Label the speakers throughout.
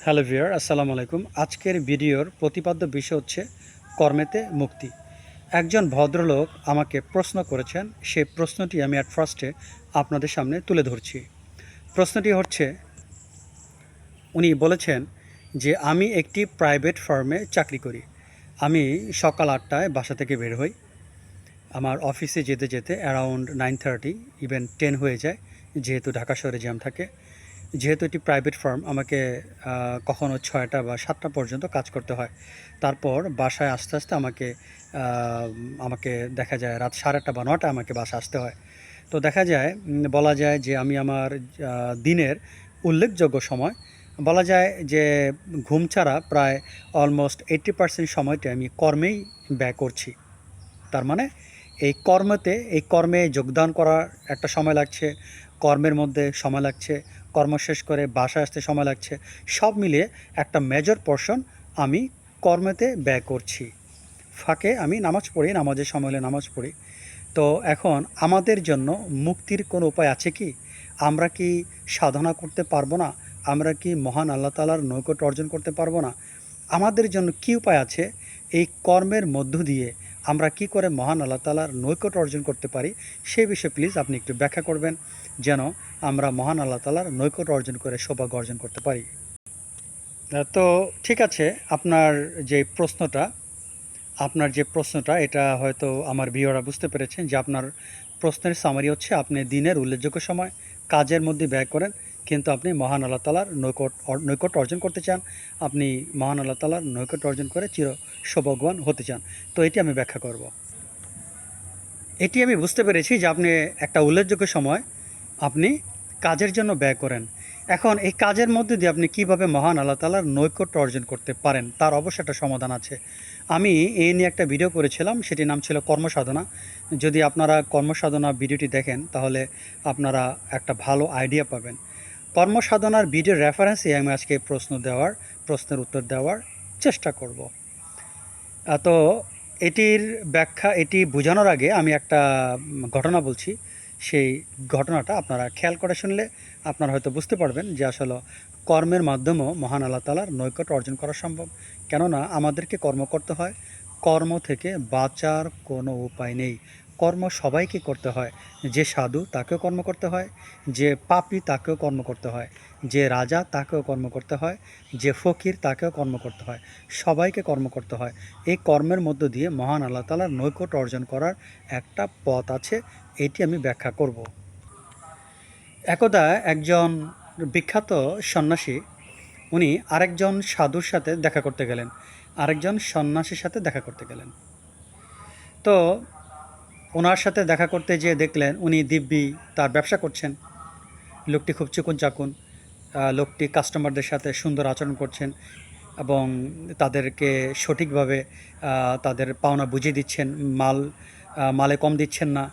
Speaker 1: Hello viewer, আসসালামু আলাইকুম। আজকের ভিডিওর প্রতিপাদ্য বিষয় হচ্ছে কর্মেতে মুক্তি। একজন ভদ্রলোক আমাকে প্রশ্ন করেছেন, সেই প্রশ্নটি আমি অ্যাট ফার্স্টে আপনাদের সামনে তুলে ধরছি। প্রশ্নটি হচ্ছে, উনি বলেছেন যে আমি একটি প্রাইভেট ফার্মে চাকরি করি। আমি সকাল 8টায় বাসা থেকে বের হই। আমার অফিসে যেতে যেতে অ্যারাউন্ড 9:30 ইভেন 10 হয়ে যায়, যেহেতু ঢাকা শহরে জ্যাম থাকে। যেহেতু এটি প্রাইভেট ফার্ম, আমাকে কখনো 6টা বা 7টা পর্যন্ত কাজ করতে হয়। তারপর বাসায় আসতে আসতে আমাকে দেখা যায় রাত 8:30 বা 9টা আমাকে বাসায় আসতে হয়। তো দেখা যায়, বলা যায় যে আমি আমার দিনের উল্লেখযোগ্য সময়, বলা যায় যে ঘুম ছাড়া প্রায় অলমোস্ট 80% সময়টা আমি কর্মেই ব্যয় করছি। তার মানে এই কর্মে যোগদান করার একটা সময় লাগছে, কর্মের মধ্যে সময় লাগছে, কর্ম শেষ করে বাসায় আসতে সময় লাগছে। সব মিলিয়ে একটা মেজর পোর্শন আমি কর্মেতে ব্যয় করছি। ফাঁকে আমি নামাজ পড়ি, নামাজের সময় হলে নামাজ পড়ি। তো এখন আমাদের জন্য মুক্তির কোনো উপায় আছে কি? আমরা কি সাধনা করতে পারবো না? আমরা কি মহান আল্লাহ তাআলার নৈকট্য অর্জন করতে পারবো না? আমাদের জন্য কী উপায় আছে? এই কর্মের মধ্য দিয়ে আমরা কি করে মহান আল্লাহ তাআলার নৈকট্য অর্জন করতে পারি, সেই বিষয়ে প্লিজ আপনি একটু ব্যাখ্যা করবেন, যেন আমরা মহান আল্লাহ তাআলার নৈকট্য অর্জন করে সৌভাগ্য অর্জন করতে পারি। তো ঠিক আছে, আপনার যে প্রশ্নটা এটা হয়তো আমার ভিউয়াররা বুঝতে পেরেছেন যে আপনার প্রশ্নের সামারি হচ্ছে, আপনি দিনের উল্লেখযোগ্য সময় কাজের মধ্যে ব্যয় করেন, কিন্তু আপনি মহান আল্লাহ তাআলার নৈকট্য অর্জন করতে চান। আপনি মহান আল্লাহ তাআলার নৈকট্য অর্জন করে চির সৌভাগ্যবান হতে চান। তো এটি আমি ব্যাখ্যা করব। এটি আমি বুঝতে পেরেছি যে আপনি একটা উল্লেখযোগ্য সময় আপনি কাজের জন্য ব্যয় করেন। এখন এই কাজের মধ্যে দিয়ে আপনি কিভাবে মহান আল্লাহ তাআলার নৈকট্য অর্জন করতে পারেন, তার অবশ্যই একটা সমাধান আছে। আমি এই নিয়ে একটা ভিডিও করেছিলাম, সেটির নাম ছিল কর্মসাধনা। যদি আপনারা কর্মসাধনা ভিডিওটি দেখেন, তাহলে আপনারা একটা ভালো আইডিয়া পাবেন। কর্মসাধনার ভিডিওর রেফারেন্সে আমি আজকে প্রশ্নের উত্তর দেওয়ার চেষ্টা করব। তো এটি বোঝানোর আগে আমি একটা ঘটনা বলছি। সেই ঘটনাটা আপনারা খেয়াল করে শুনলে আপনারা হয়তো বুঝতে পারবেন যে আসলে কর্মের মাধ্যমেও মহান আল্লাহ তাআলার নৈকট্য অর্জন করা সম্ভব। কেননা আমাদেরকে কর্ম করতে হয়, কর্ম থেকে বাঁচার কোনো উপায় নেই। কর্ম সবাইকে করতে হয়। যে সাধু তাকেও কর্ম করতে হয়, যে পাপী তাকেও কর্ম করতে হয়, যে রাজা তাকেও কর্ম করতে হয়, যে ফকির তাকেও কর্ম করতে হয়। সবাইকে কর্ম করতে হয়। এই কর্মের মধ্য দিয়ে মহান আল্লাহ তাআলার নৈকট্য অর্জন করার একটা পথ আছে, এটি আমি ব্যাখ্যা করব। একদা একজন বিখ্যাত সন্ন্যাসী, উনি আরেকজন সাধুর সাথে দেখা করতে গেলেন, আরেকজন সন্ন্যাসীর সাথে দেখা করতে গেলেন। তো ওনার সাথে দেখা করতে যেয়ে দেখলেন উনি দিব্যি তার ব্যবসা করছেন। লোকটি খুব চিকন চাকুন, লোকটি কাস্টমারদের সাথে সুন্দর আচরণ করছেন এবং তাদেরকে সঠিকভাবে তাদের পাওনা বুঝিয়ে দিচ্ছেন। মালে কম দিচ্ছেন না,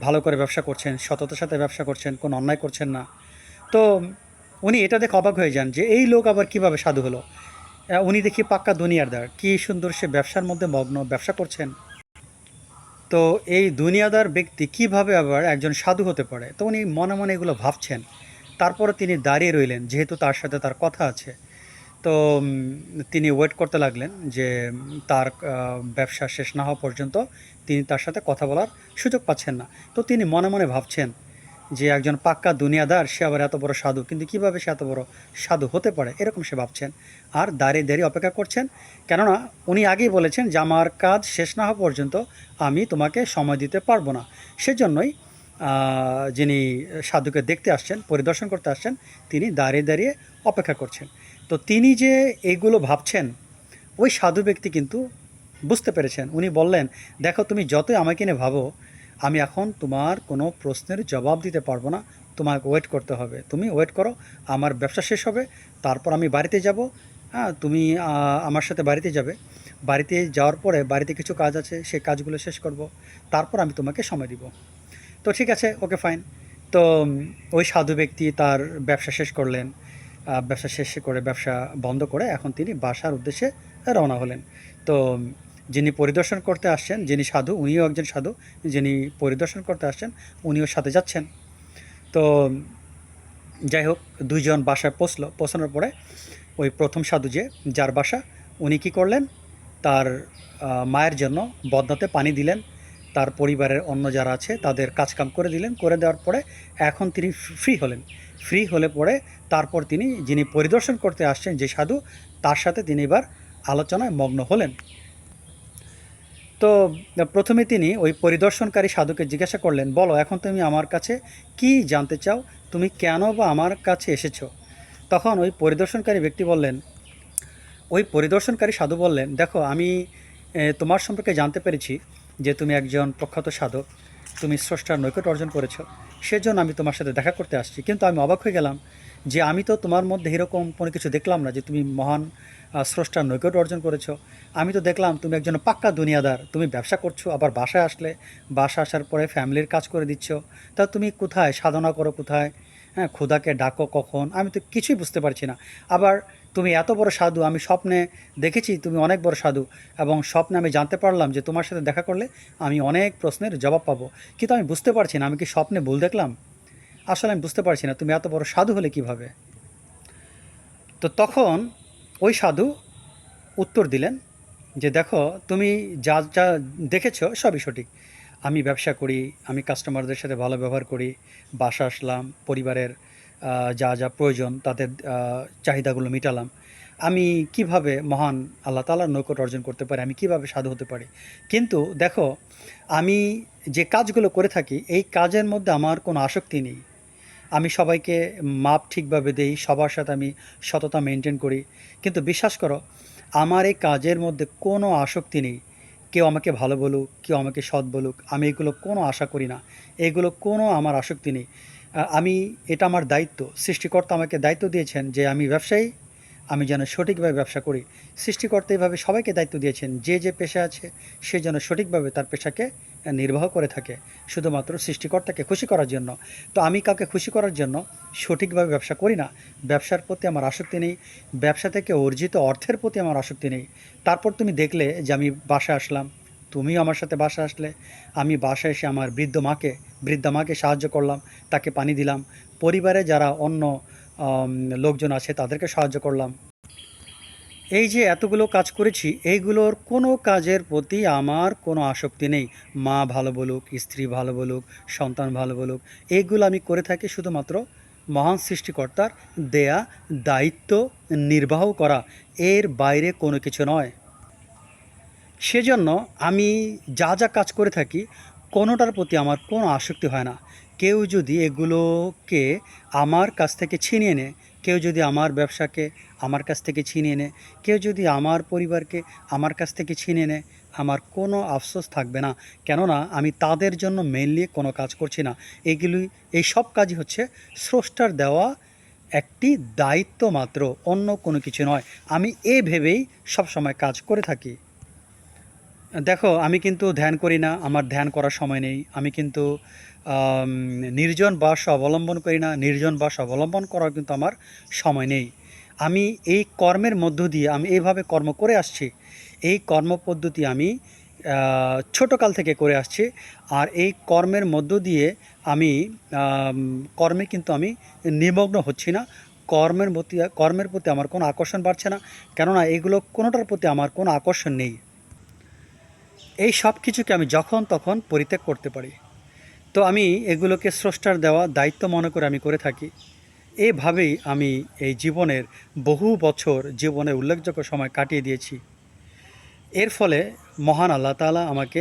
Speaker 1: ভালো করে ব্যবসা করছেন, সততার সাথে ব্যবসা করছেন, কোনো অন্যায় করছেন না। তো উনি এটা দেখে অবাক হয়ে যান যে এই লোক আবার কিভাবে সাধু হলো। উনি দেখি পাক্কা দুনিয়াদার, কী সুন্দর সে ব্যবসার মধ্যে মগ্ন, ব্যবসা করছেন। তো এই দুনিয়াদার ব্যক্তি কিভাবে আবার একজন সাধু হতে পারে? তো উনি মনে মনে এগুলো ভাবছেন। তারপরে তিনি দাঁড়িয়ে রইলেন, যেহেতু তার সাথে তার কথা আছে। তো তিনি ওয়েট করতে লাগলেন যে তার ব্যবসা শেষ না হওয়া পর্যন্ত তিনি তার সাথে কথা বলার সুযোগ পাচ্ছেন না। তো তিনি মনে মনে ভাবছেন যে একজন পাক্কা দুনিয়াদার, সে আবার এত বড় সাধু, কিন্তু কিভাবে সে এত বড় সাধু হতে পারে, এরকম সে ভাবছেন। আর দাঁড়িয়ে দাঁড়িয়ে অপেক্ষা করছেন, কেননা উনি আগেই বলেছেন যে আমার কাজ শেষ না হওয়া পর্যন্ত আমি তোমাকে সময় দিতে পারবো না। সেজন্যই যিনি সাধুকে দেখতে আসছেন, পরিদর্শন করতে আসছেন, তিনি দাঁড়িয়ে দাঁড়িয়ে অপেক্ষা করছেন। তো তিনি যে এইগুলো ভাবছেন, ওই সাধু ব্যক্তি কিন্তু বুঝতে পেরেছেন। উনি বললেন, দেখো তুমি যতই আমাকে নিয়ে ভাবো, আমি এখন তোমার কোনো প্রশ্নের জবাব দিতে পারবো না, তোমাকে ওয়েট করতে হবে। তুমি ওয়েট করো, আমার ব্যবসা শেষ হবে, তারপর আমি বাড়িতে যাব। হ্যাঁ, তুমি আমার সাথে বাড়িতে যাবে। বাড়িতে যাওয়ার পরে বাড়িতে কিছু কাজ আছে, সেই কাজগুলো শেষ করব, তারপর আমি তোমাকে সময় দিব। তো ঠিক আছে, ওকে ফাইন। তো ওই সাধু ব্যক্তি তার ব্যবসা শেষ করলেন। ব্যবসা শেষ করে, ব্যবসা বন্ধ করে এখন তিনি বাসার উদ্দেশ্যে রওনা হলেন। তো যিনি পরিদর্শন করতে আসছেন, যিনি সাধু, উনিও একজন সাধু, যিনি পরিদর্শন করতে আসছেন উনিও সাথে যাচ্ছেন। তো যাই হোক, দুইজন বাসায় পৌঁছানোর পরে ওই প্রথম সাধু যার বাসা, উনি কী করলেন, তার মায়ের জন্য বদনাতে পানি দিলেন, তার পরিবারের অন্য যারা আছে তাদের কাজকাম করে দিলেন, করে দেওয়ার পরে এখন তিনি ফ্রি হলেন। ফ্রি হলে পরে তারপর তিনি, যিনি পরিদর্শন করতে আসছেন যে সাধু, তার সাথে তিনি এবার আলোচনায় মগ্ন হলেন। তো প্রথমে তিনি ওই পরিদর্শনকারী সাধুকে জিজ্ঞাসা করলেন, বলো এখন তুমি আমার কাছে কি জানতে চাও, তুমি কেন বা আমার কাছে এসেছো? তখন ওই পরিদর্শনকারী ব্যক্তি বললেন, ওই পরিদর্শনকারী সাধু বললেন, দেখো আমি তোমার সম্পর্কে জানতে পেরেছি যে তুমি একজন প্রখ্যাত সাধক, তুমি স্রষ্টার নৈকট্য অর্জন করেছো, সেজন্য আমি তোমার সাথে দেখা করতে আসছি। কিন্তু আমি অবাক হয়ে গেলাম যে আমি তো তোমার মধ্যে এরকম কোনো কিছু দেখলাম না যে তুমি মহান স্রষ্টার নৈকট্য অর্জন করেছো। আমি তো দেখলাম তুমি একজন পাক্কা দুনিয়াদার, তুমি ব্যবসা করছো, আবার বাসায় আসলে বাসা আসার পরে ফ্যামিলির কাজ করে দিচ্ছ। তা তুমি কোথায় সাধনা করো, কোথায় হ্যাঁ খোদাকে ডাকো কখন, আমি তো কিছুই বুঝতে পারছি না। আবার তুমি এত বড় সাধু, আমি স্বপ্নে দেখেছি তুমি অনেক বড় সাধু, এবং স্বপ্নে আমি জানতে পারলাম যে তোমার সাথে দেখা করলে আমি অনেক প্রশ্নের জবাব পাবো। কিন্তু আমি বুঝতে পারছি না আমি কি স্বপ্নে ভুল দেখলাম, আসলে আমি বুঝতে পারছি না তুমি এত বড় সাধু হলে কিভাবে। তো তখন ওই সাধু উত্তর দিলেন যে দেখো, তুমি যা যা দেখেছো সবই সঠিক। আমি ব্যবসা করি, আমি কাস্টমারদের সাথে ভালো ব্যবহার করি, বাসা আসলাম, পরিবারের যা যা প্রয়োজন তাদের চাহিদাগুলো মিটালাম। আমি কিভাবে মহান আল্লাহ তাআলার নৈকট্য অর্জন করতে পারি, আমি কিভাবে সাধু হতে পারি। কিন্তু দেখো, আমি যে কাজগুলো করে থাকি এই কাজের মধ্যে আমার কোনো আসক্তি নেই। আমি সবাইকে মাপ ঠিকভাবে দেই, সবার সাথে আমি সততা মেনটেন করি। কিন্তু বিশ্বাস করো, আমার এই কাজের মধ্যে কোনো আসক্তি নেই। কেউ আমাকে ভালো বলুক, কেউ আমাকে সৎ বলুক, আমি এগুলো কোনো আশা করি না। এগুলো কোনো আমার আসক্তি নেই। আমি, এটা আমার দায়িত্ব। সৃষ্টিকর্তা আমাকে দায়িত্ব দিয়েছেন যে আমি ব্যবসায়ী, আমি যেন সঠিকভাবে ব্যবসা করি। সৃষ্টিকর্তা এইভাবে সবাইকে দায়িত্ব দিয়েছেন, যে যে পেশা আছে সে যেন সঠিকভাবে তার পেশাকে নির্বাহ করে থাকে, শুধুমাত্র সৃষ্টিকর্তাকে খুশি করার জন্য। তো আমি কাউকে খুশি করার জন্য সঠিকভাবে ব্যবসা করি না। ব্যবসার প্রতি আমার আসক্তি নেই, ব্যবসা থেকে অর্জিত অর্থের প্রতি আমার আসক্তি নেই। তারপর তুমি দেখলে যে আমি বাসায় আসলাম, তুমিও আমার সাথে বাসায় আসলে, আমি বাসায় এসে আমার বৃদ্ধা মাকে সাহায্য করলাম, তাকে পানি দিলাম, পরিবারে যারা অন্য লোকজন আছে তাদেরকে সাহায্য করলাম। এই যে এতগুলো কাজ করেছি, এইগুলোর কোনো কাজের প্রতি আমার কোনো আসক্তি নেই। মা ভালো বলুক, স্ত্রী ভালো বলুক, সন্তান ভালো বলুক, এইগুলো আমি করে থাকি শুধুমাত্র মহান সৃষ্টিকর্তার দেয়া দায়িত্ব নির্বাহ করা, এর বাইরে কোনো কিছু নয়। সেজন্য আমি যা যা কাজ করে থাকি কোনোটার প্রতি আমার কোনো আসক্তি হয় না। কেউ যদি এগুলোকে আমার কাছ থেকে ছিনিয়ে নেয়, কেউ যদি আমার ব্যবসাকে আমার কাছ থেকে ছিনিয়ে নেয়, কেউ যদি আমার পরিবারকে আমার কাছ থেকে ছিনিয়ে নেয়, আমার কোনো আফসোস থাকবে না। কেননা আমি তাদের জন্য মেইনলি কোনো কাজ করছি না। এই সব কাজই হচ্ছে স্রষ্টার দেওয়া একটি দায়িত্ব মাত্র, অন্য কোনো কিছু নয়। আমি এ ভেবেই সবসময় কাজ করে থাকি। দেখো, আমি কিন্তু ধ্যান করি না, আমার ধ্যান করার সময় নেই। আমি কিন্তু নির্জন বাস অবলম্বন করি না, নির্জন বাস অবলম্বন করার কিন্তু আমার সময় নেই। আমি এই কর্মের মধ্য দিয়ে আমি এইভাবে কর্ম করে আসছি। এই কর্মপদ্ধতি আমি ছোটোকাল থেকে করে আসছি। আর এই কর্মের মধ্য দিয়ে আমি কর্মে কিন্তু আমি নিমগ্ন হচ্ছি না। কর্মের প্রতি আমার কোনো আকর্ষণ বাড়ছে না, কেননা এগুলো কোনোটার প্রতি আমার কোনো আকর্ষণ নেই। এই সব কিছুকে আমি যখন তখন পরিত্যাগ করতে পারি। তো আমি এগুলোকে স্রষ্টার দেওয়া দায়িত্ব মনে করে আমি করে থাকি। এভাবেই আমি এই জীবনের বহু বছর জীবনের উল্লেখযোগ্য সময় কাটিয়ে দিয়েছি। এর ফলে মহান আল্লাহ তাআলা আমাকে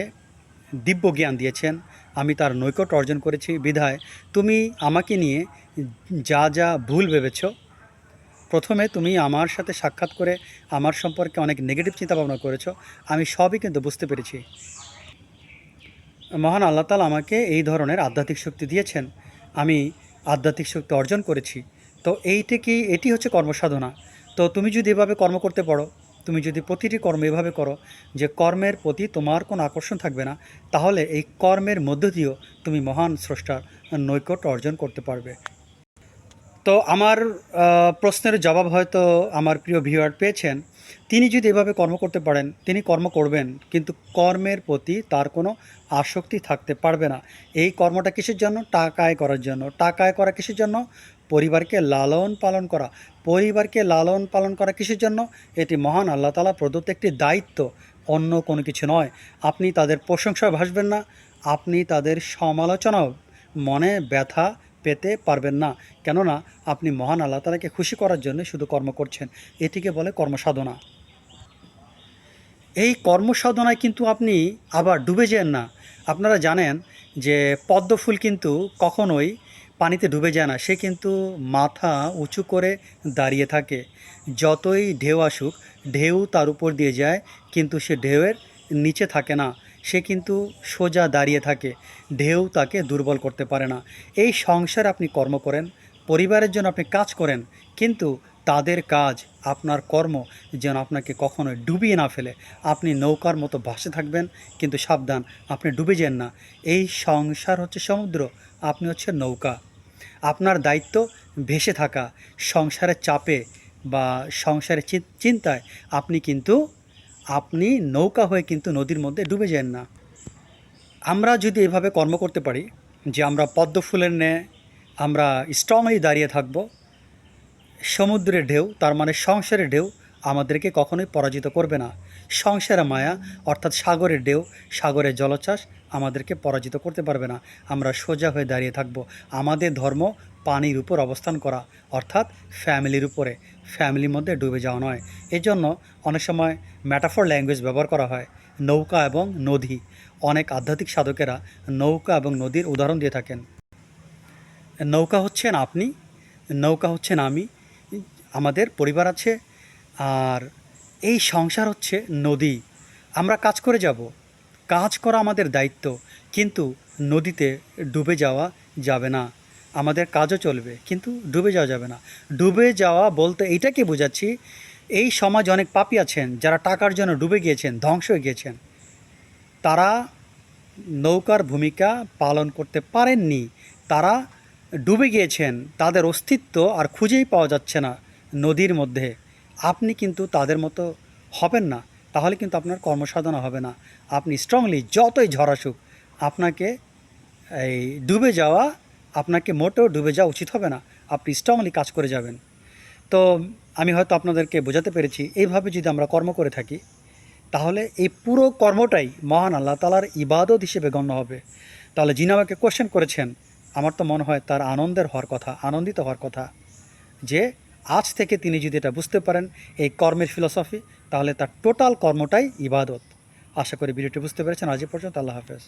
Speaker 1: দিব্য জ্ঞান দিয়েছেন, আমি তার নৈকট্য অর্জন করেছি। বিধায় তুমি আমাকে নিয়ে যা যা ভুল ভেবেছ, প্রথমে তুমি আমার সাথে সাক্ষাৎ করে আমার সম্পর্কে অনেক নেগেটিভ চিন্তাভাবনা করেছ, আমি সবই কিন্তু বুঝতে পেরেছি। মহান আল্লাহ তাআলা আমাকে এই ধরনের আধ্যাত্মিক শক্তি দিয়েছেন, আমি আধ্যাত্মিক শক্তি অর্জন করেছি। তো এটি হচ্ছে কর্মসাধনা। তো তুমি যদি এভাবে কর্ম করতে পারো, তুমি যদি প্রতিটি কর্ম এভাবে করো যে কর্মের প্রতি তোমার কোনো আকর্ষণ থাকবে না, তাহলে এই কর্মের মধ্য দিয়েও তুমি মহান স্রষ্টার নৈকট্য অর্জন করতে পারবে। তো আমার প্রশ্নের জবাব হয়তো আমার প্রিয় ভিউয়ার পেয়েছেন। তিনি যদি এভাবে কর্ম করতে পারেন, তিনি কর্ম করবেন, কিন্তু কর্মের প্রতি তার কোনো আসক্তি থাকতে পারবে না। এই কর্মটা কিসের জন্য? টাকা আয় করার জন্য। টাকা আয় করা কিসের জন্য? পরিবারকে লালন পালন করা। পরিবারকে লালন পালন করা কিসের জন্য? এটি মহান আল্লাহ তাআলা প্রদত্ত একটি দায়িত্ব, অন্য কোনো কিছু নয়। আপনি তাদের প্রশংসায় ভাসবেন না, আপনি তাদের সমালোচনাও মনে ব্যথা পেতে পারবেন না। কেননা আপনি মহান আল্লাহ তাআলাকে খুশি করার জন্য শুধু কর্ম করছেন। এটিকে বলে কর্মসাধনা। এই কর্মসাধনায় কিন্তু আপনি আবার ডুবে যেন না। আপনারা জানেন যে পদ্ম ফুল কিন্তু কখনোই পানিতে ডুবে যায় না, সে কিন্তু মাথা উঁচু করে দাঁড়িয়ে থাকে। যতই ঢেউ আসুক, ঢেউ তার উপর দিয়ে যায়, কিন্তু সে ঢেউয়ের নিচে থাকে না, সে কিন্তু সোজা দাঁড়িয়ে থাকে। ঢেউ তাকে দুর্বল করতে পারে না। এই সংসারে আপনি কর্ম করেন, পরিবারের জন্য আপনি কাজ করেন, কিন্তু তাদের কাজ, আপনার কর্ম যেন আপনাকে কখনোই ডুবিয়ে না ফেলে। আপনি নৌকার মতো ভাসে থাকবেন, কিন্তু সাবধান, আপনি ডুবে যান না। এই সংসার হচ্ছে সমুদ্র, আপনি হচ্ছে নৌকা। আপনার দায়িত্ব ভেসে থাকা। সংসারের চাপে বা সংসারের চিন্তায় আপনি নৌকা হয়ে কিন্তু নদীর মধ্যে ডুবে যান না। আমরা যদি এভাবে কর্ম করতে পারি যে আমরা পদ্ম ফুলের ন্যায় আমরা স্ট্রংলি দাঁড়িয়ে থাকব, সমুদ্রের ঢেউ, তার মানে সংসারের ঢেউ আমাদেরকে কখনোই পরাজিত করবে না। সংসারের মায়া অর্থাৎ সাগরের ঢেউ, সাগরের জলোচ্ছ্বাস আমাদেরকে পরাজিত করতে পারবে না। আমরা সোজা হয়ে দাঁড়িয়ে থাকব। আমাদের ধর্ম পানির উপর অবস্থান করা, অর্থাৎ ফ্যামিলির উপরে, ফ্যামিলির মধ্যে ডুবে যাওয়া নয়। এজন্য অনেক সময় ম্যাটাফর ল্যাঙ্গুয়েজ ব্যবহার করা হয়, নৌকা এবং নদী। অনেক আধ্যাত্মিক সাধকেরা নৌকা এবং নদীর উদাহরণ দিয়ে থাকেন। নৌকা হচ্ছেন আপনি, নৌকা হচ্ছেন আমি, আমাদের পরিবার আছে, আর এই সংসার হচ্ছে নদী। আমরা কাজ করে যাব, কাজ করা আমাদের দায়িত্ব, কিন্তু নদীতে ডুবে যাওয়া যাবে না। আমাদের কাজও চলবে, কিন্তু ডুবে যাওয়া যাবে না। ডুবে যাওয়া বলতে এইটাকে বোঝাচ্ছি, এই সমাজ অনেক পাপী আছেন যারা টাকার জন্য ডুবে গিয়েছেন, ধ্বংস হয়ে গিয়েছেন। তারা নৌকার ভূমিকা পালন করতে পারেননি, তারা ডুবে গিয়েছেন, তাদের অস্তিত্ব আর খুঁজেই পাওয়া যাচ্ছে না নদীর মধ্যে। আপনি কিন্তু তাদের মতো হবেন না, তাহলে কিন্তু আপনার কর্মসাধনা হবে না। আপনি স্ট্রংলি, যতই ঝড় আসুক, আপনাকে এই ডুবে যাওয়া, আপনাকে মোটেও ডুবে যাওয়া উচিত হবে না। আপনি স্ট্রংলি কাজ করে যাবেন। তো আমি হয়তো আপনাদেরকে বোঝাতে পেরেছি। এইভাবে যদি আমরা কর্ম করে থাকি, তাহলে এই পুরো কর্মটাই মহান আল্লাহ তাআলার ইবাদত হিসেবে গণ্য হবে। তাহলে যিনি আমাকে কোশ্চেন করেছেন, আমার তো মনে হয় তার আনন্দিত হওয়ার কথা যে আজ থেকে তিনি যদি এটা বুঝতে পারেন, এই কর্মের ফিলসফি, তাহলে তার টোটাল কর্মটাই ইবাদত। আশা করি ভিডিওটি বুঝতে পেরেছেন। আজ এ পর্যন্ত, আল্লাহ হাফেজ।